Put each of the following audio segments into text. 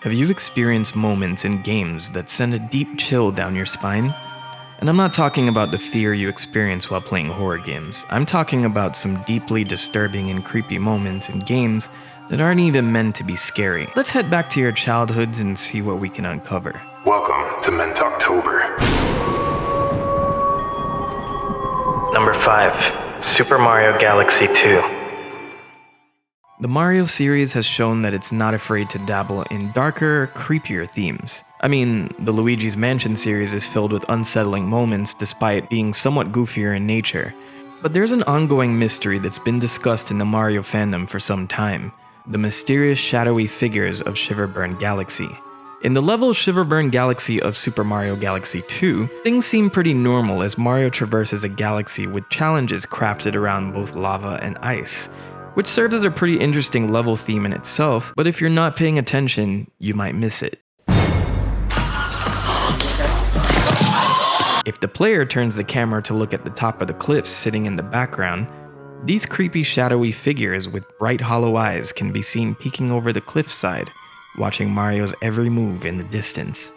Have you experienced moments in games that send a deep chill down your spine? And I'm not talking about the fear you experience while playing horror games. I'm talking about some deeply disturbing and creepy moments in games that aren't even meant to be scary. Let's head back to your childhoods and see what we can uncover. Welcome to Mentoktober. Number 5. Super Mario Galaxy 2. The Mario series has shown that it's not afraid to dabble in darker, creepier themes. I mean, the Luigi's Mansion series is filled with unsettling moments despite being somewhat goofier in nature. But there's an ongoing mystery that's been discussed in the Mario fandom for some time: the mysterious shadowy figures of Shiverburn Galaxy. In the level Shiverburn Galaxy of Super Mario Galaxy 2, things seem pretty normal as Mario traverses a galaxy with challenges crafted around both lava and ice, which serves as a pretty interesting level theme in itself, but if you're not paying attention, you might miss it. If the player turns the camera to look at the top of the cliffs sitting in the background, these creepy shadowy figures with bright hollow eyes can be seen peeking over the cliffside, watching Mario's every move in the distance.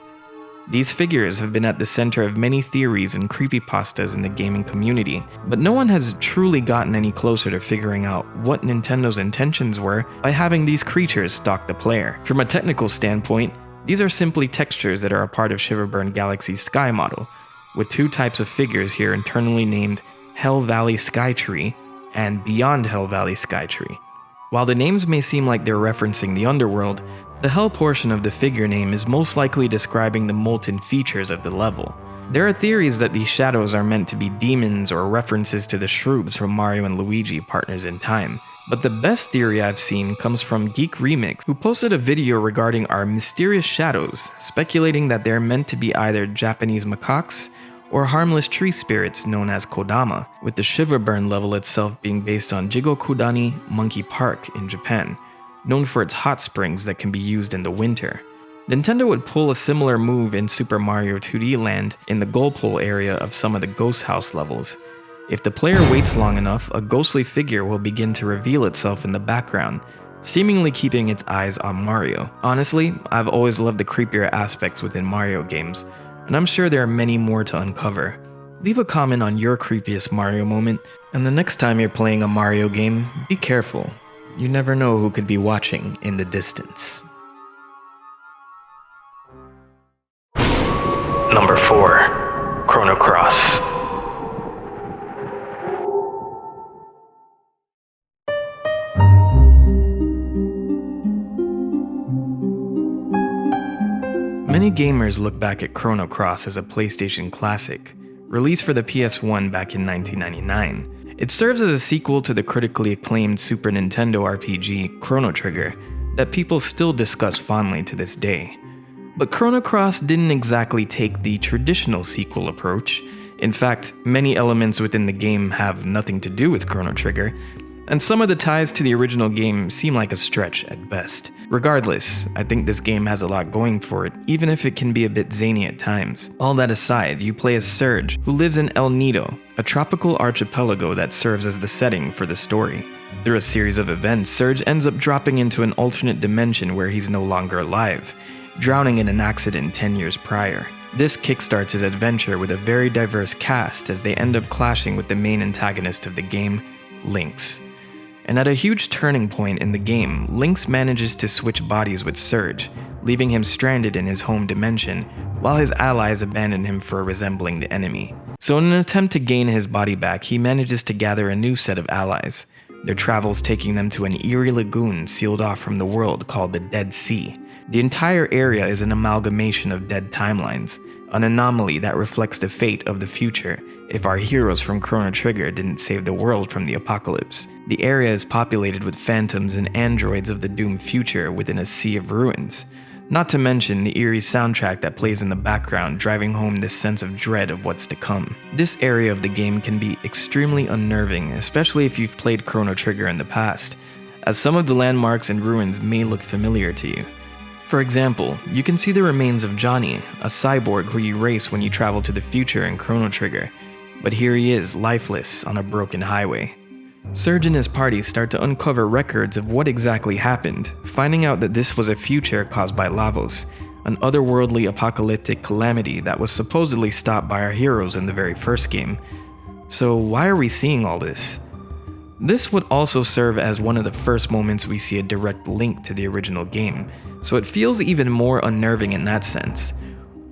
These figures have been at the center of many theories and creepypastas in the gaming community, but no one has truly gotten any closer to figuring out what Nintendo's intentions were by having these creatures stalk the player. From a technical standpoint, these are simply textures that are a part of Shiverburn Galaxy's sky model, with two types of figures here internally named HellValleySkyTree and Beyond HellValleySkyTree. While the names may seem like they're referencing the underworld, the Hell portion of the figure name is most likely describing the molten features of the level. There are theories that these shadows are meant to be demons or references to the shrooms from Mario and Luigi Partners in Time. But the best theory I've seen comes from Geek Remix, who posted a video regarding our mysterious shadows, speculating that they're meant to be either Japanese macaques or harmless tree spirits known as Kodama, with the Shiverburn level itself being based on Jigokudani Monkey Park in Japan, known for its hot springs that can be used in the winter. Nintendo would pull a similar move in Super Mario 2D Land in the goal pole area of some of the Ghost House levels. If the player waits long enough, a ghostly figure will begin to reveal itself in the background, seemingly keeping its eyes on Mario. Honestly, I've always loved the creepier aspects within Mario games, and I'm sure there are many more to uncover. Leave a comment on your creepiest Mario moment, and the next time you're playing a Mario game, be careful. You never know who could be watching in the distance. Number 4. Chrono Cross. Many gamers look back at Chrono Cross as a PlayStation classic, released for the PS1 back in 1999. It serves as a sequel to the critically acclaimed Super Nintendo RPG Chrono Trigger that people still discuss fondly to this day. But Chrono Cross didn't exactly take the traditional sequel approach. In fact, many elements within the game have nothing to do with Chrono Trigger, and some of the ties to the original game seem like a stretch at best. Regardless, I think this game has a lot going for it, even if it can be a bit zany at times. All that aside, you play as Serge, who lives in El Nido, a tropical archipelago that serves as the setting for the story. Through a series of events, Serge ends up dropping into an alternate dimension where he's no longer alive, drowning in an accident 10 years prior. This kickstarts his adventure with a very diverse cast as they end up clashing with the main antagonist of the game, Lynx. And at a huge turning point in the game, Lynx manages to switch bodies with Serge, leaving him stranded in his home dimension, while his allies abandon him for resembling the enemy. So in an attempt to gain his body back, he manages to gather a new set of allies, their travels taking them to an eerie lagoon sealed off from the world called the Dead Sea. The entire area is an amalgamation of dead timelines, an anomaly that reflects the fate of the future if our heroes from Chrono Trigger didn't save the world from the apocalypse. The area is populated with phantoms and androids of the doomed future within a sea of ruins. Not to mention the eerie soundtrack that plays in the background, driving home this sense of dread of what's to come. This area of the game can be extremely unnerving, especially if you've played Chrono Trigger in the past, as some of the landmarks and ruins may look familiar to you. For example, you can see the remains of Johnny, a cyborg who you race when you travel to the future in Chrono Trigger, but here he is, lifeless, on a broken highway. Surge and his party start to uncover records of what exactly happened, finding out that this was a future caused by Lavos, an otherworldly apocalyptic calamity that was supposedly stopped by our heroes in the very first game. So why are we seeing all this? This would also serve as one of the first moments we see a direct link to the original game, so it feels even more unnerving in that sense.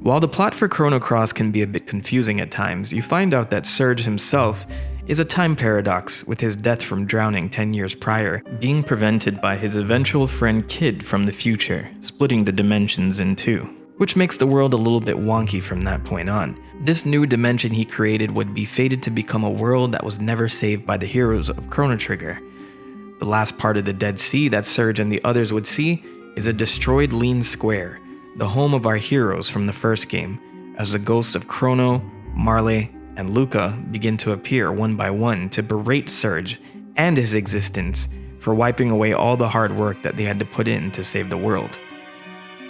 While the plot for Chrono Cross can be a bit confusing at times, you find out that Surge himself is a time paradox, with his death from drowning 10 years prior being prevented by his eventual friend Kid from the future, splitting the dimensions in two, which makes the world a little bit wonky from that point on. This new dimension he created would be fated to become a world that was never saved by the heroes of Chrono Trigger. The last part of the Dead Sea that Surge and the others would see is a destroyed Lean Square, the home of our heroes from the first game, as the ghosts of Chrono, Marley, and Luca begin to appear one by one to berate Surge and his existence for wiping away all the hard work that they had to put in to save the world.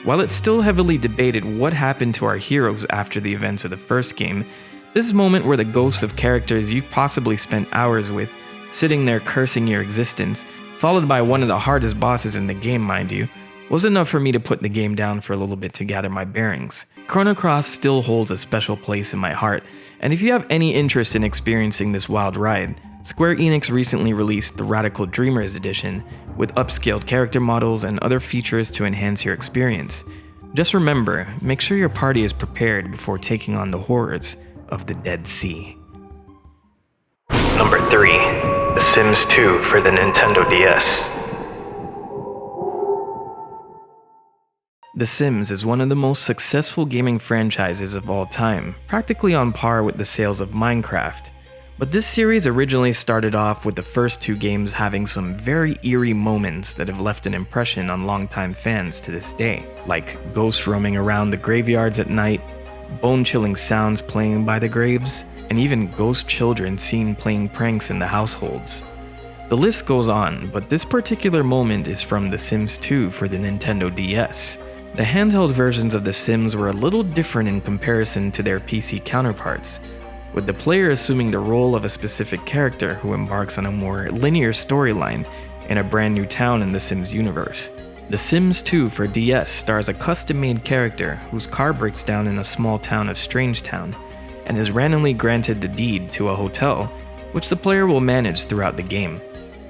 While it's still heavily debated what happened to our heroes after the events of the first game, this moment where the ghosts of characters you possibly spent hours with, sitting there cursing your existence, followed by one of the hardest bosses in the game, mind you, was enough for me to put the game down for a little bit to gather my bearings. Chrono Cross still holds a special place in my heart, and if you have any interest in experiencing this wild ride, Square Enix recently released the Radical Dreamers edition with upscaled character models and other features to enhance your experience. Just remember, make sure your party is prepared before taking on the horrors of the Dead Sea. Number 3. The Sims 2 for the Nintendo DS. The Sims is one of the most successful gaming franchises of all time, practically on par with the sales of Minecraft. But this series originally started off with the first two games having some very eerie moments that have left an impression on longtime fans to this day, like ghosts roaming around the graveyards at night, bone-chilling sounds playing by the graves, and even ghost children seen playing pranks in the households. The list goes on, but this particular moment is from The Sims 2 for the Nintendo DS. The handheld versions of The Sims were a little different in comparison to their PC counterparts, with the player assuming the role of a specific character who embarks on a more linear storyline in a brand new town in The Sims universe. The Sims 2 for DS stars a custom-made character whose car breaks down in a small town of Strangetown and is randomly granted the deed to a hotel, which the player will manage throughout the game.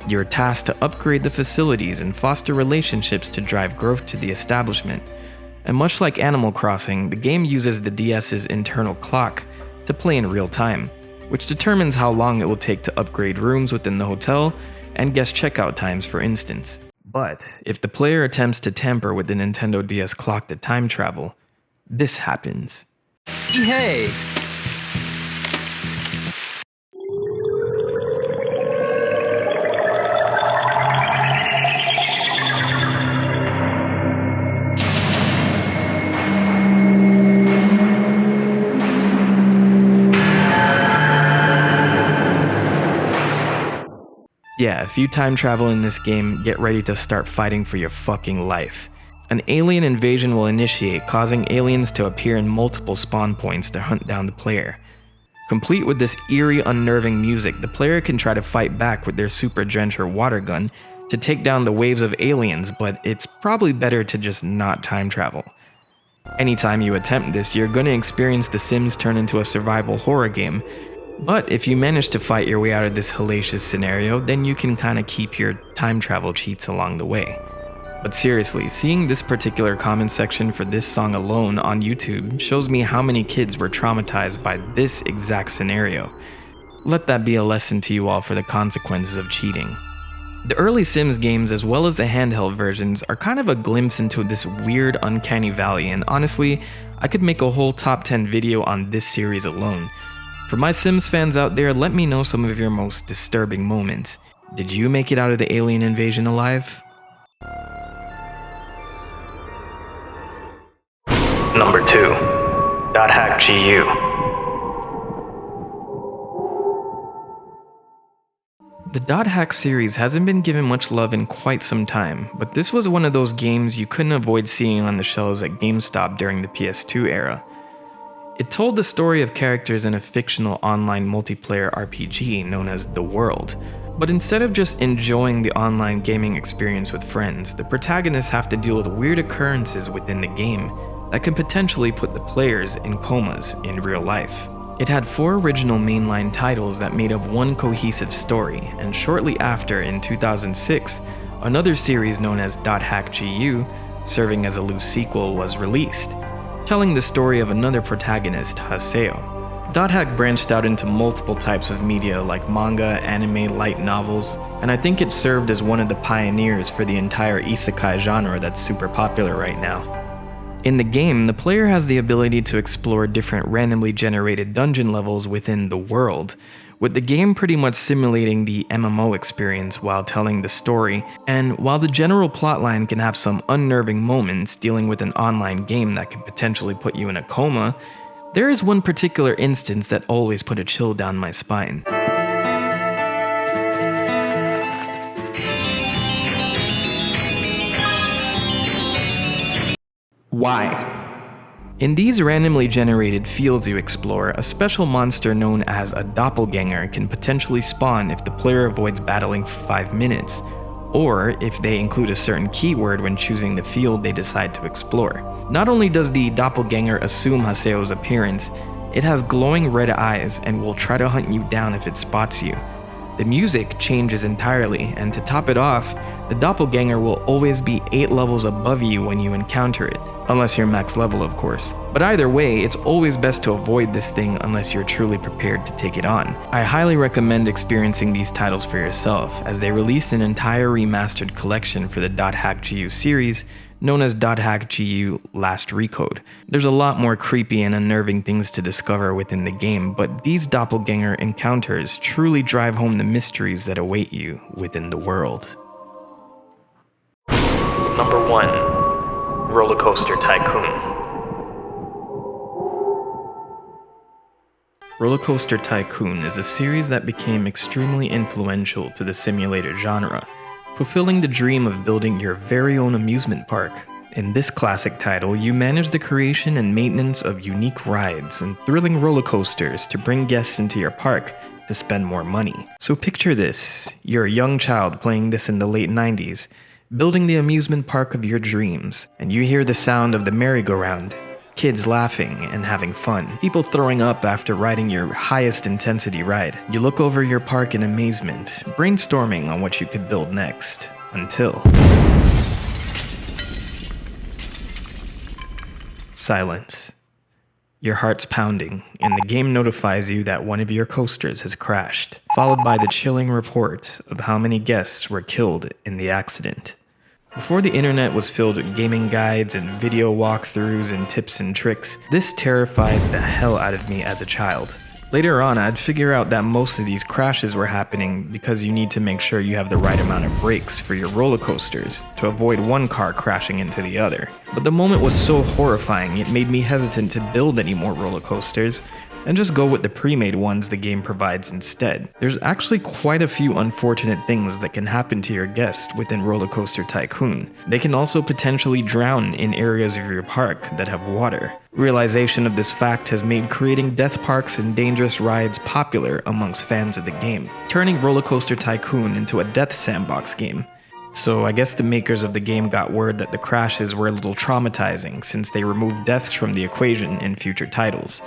You're tasked to upgrade the facilities and foster relationships to drive growth to the establishment. And much like Animal Crossing, the game uses the DS's internal clock to play in real time, which determines how long it will take to upgrade rooms within the hotel and guest checkout times, for instance. But if the player attempts to tamper with the Nintendo DS clock to time travel, this happens. Hey! Yeah, if you time travel in this game, get ready to start fighting for your fucking life. An alien invasion will initiate, causing aliens to appear in multiple spawn points to hunt down the player. Complete with this eerie, unnerving music, the player can try to fight back with their Super Drencher water gun to take down the waves of aliens, but it's probably better to just not time travel. Anytime you attempt this, you're going to experience The Sims turn into a survival horror game. But if you manage to fight your way out of this hellacious scenario, then you can kinda keep your time travel cheats along the way. But seriously, seeing this particular comment section for this song alone on YouTube shows me how many kids were traumatized by this exact scenario. Let that be a lesson to you all for the consequences of cheating. The early Sims games, as well as the handheld versions, are kind of a glimpse into this weird, uncanny valley, and honestly, I could make a whole top 10 video on this series alone. For my Sims fans out there, let me know some of your most disturbing moments. Did you make it out of the alien invasion alive? Number 2. .hack GU. The .hack series hasn't been given much love in quite some time, but this was one of those games you couldn't avoid seeing on the shelves at GameStop during the PS2 era. It told the story of characters in a fictional online multiplayer RPG known as The World. But instead of just enjoying the online gaming experience with friends, the protagonists have to deal with weird occurrences within the game that can potentially put the players in comas in real life. It had 4 original mainline titles that made up one cohesive story, and shortly after, in 2006, another series known as .hack.GU, serving as a loose sequel, was released, telling the story of another protagonist, Haseo. .hack branched out into multiple types of media like manga, anime, light novels, and I think it served as one of the pioneers for the entire isekai genre that's super popular right now. In the game, the player has the ability to explore different randomly generated dungeon levels within the world, with the game pretty much simulating the MMO experience while telling the story. And while the general plotline can have some unnerving moments dealing with an online game that could potentially put you in a coma, there is one particular instance that always put a chill down my spine. Why? In these randomly generated fields you explore, a special monster known as a Doppelganger can potentially spawn if the player avoids battling for 5 minutes, or if they include a certain keyword when choosing the field they decide to explore. Not only does the Doppelganger assume Haseo's appearance, it has glowing red eyes and will try to hunt you down if it spots you. The music changes entirely, and to top it off, the Doppelganger will always be 8 levels above you when you encounter it, unless you're max level of course. But either way, it's always best to avoid this thing unless you're truly prepared to take it on. I highly recommend experiencing these titles for yourself, as they released an entire remastered collection for the .hack.GU series, known as .hack.GU Last Recode. There's a lot more creepy and unnerving things to discover within the game, but these doppelganger encounters truly drive home the mysteries that await you within the world. Number 1. Rollercoaster Tycoon. Rollercoaster Tycoon is a series that became extremely influential to the simulator genre, fulfilling the dream of building your very own amusement park. In this classic title, you manage the creation and maintenance of unique rides and thrilling roller coasters to bring guests into your park to spend more money. So picture this, you're a young child playing this in the late 90s, building the amusement park of your dreams, and you hear the sound of the merry-go-round, kids laughing and having fun, people throwing up after riding your highest intensity ride. You look over your park in amazement, brainstorming on what you could build next, until silence. Your heart's pounding, and the game notifies you that one of your coasters has crashed, followed by the chilling report of how many guests were killed in the accident. Before the internet was filled with gaming guides and video walkthroughs and tips and tricks, this terrified the hell out of me as a child. Later on, I'd figure out that most of these crashes were happening because you need to make sure you have the right amount of brakes for your roller coasters to avoid one car crashing into the other. But the moment was so horrifying, it made me hesitant to build any more roller coasters and just go with the pre-made ones the game provides instead. There's actually quite a few unfortunate things that can happen to your guests within Rollercoaster Tycoon. They can also potentially drown in areas of your park that have water. Realization of this fact has made creating death parks and dangerous rides popular amongst fans of the game, turning Rollercoaster Tycoon into a death sandbox game. So I guess the makers of the game got word that the crashes were a little traumatizing since they removed deaths from the equation in future titles.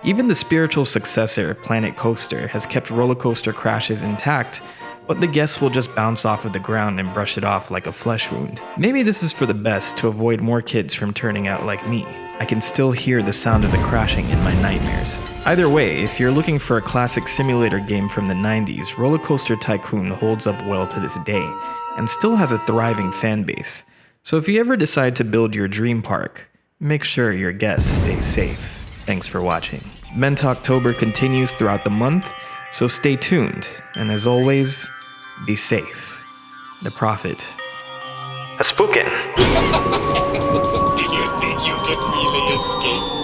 Even the spiritual successor, Planet Coaster, has kept roller coaster crashes intact, but the guests will just bounce off of the ground and brush it off like a flesh wound. Maybe this is for the best to avoid more kids from turning out like me. I can still hear the sound of the crashing in my nightmares. Either way, if you're looking for a classic simulator game from the 90s, Rollercoaster Tycoon holds up well to this day, and still has a thriving fan base. So if you ever decide to build your dream park, make sure your guests stay safe. Thanks for watching. Mentoktober continues throughout the month, so stay tuned, and as always, be safe. The Prophet. A spookin'. Did you think you could really escape?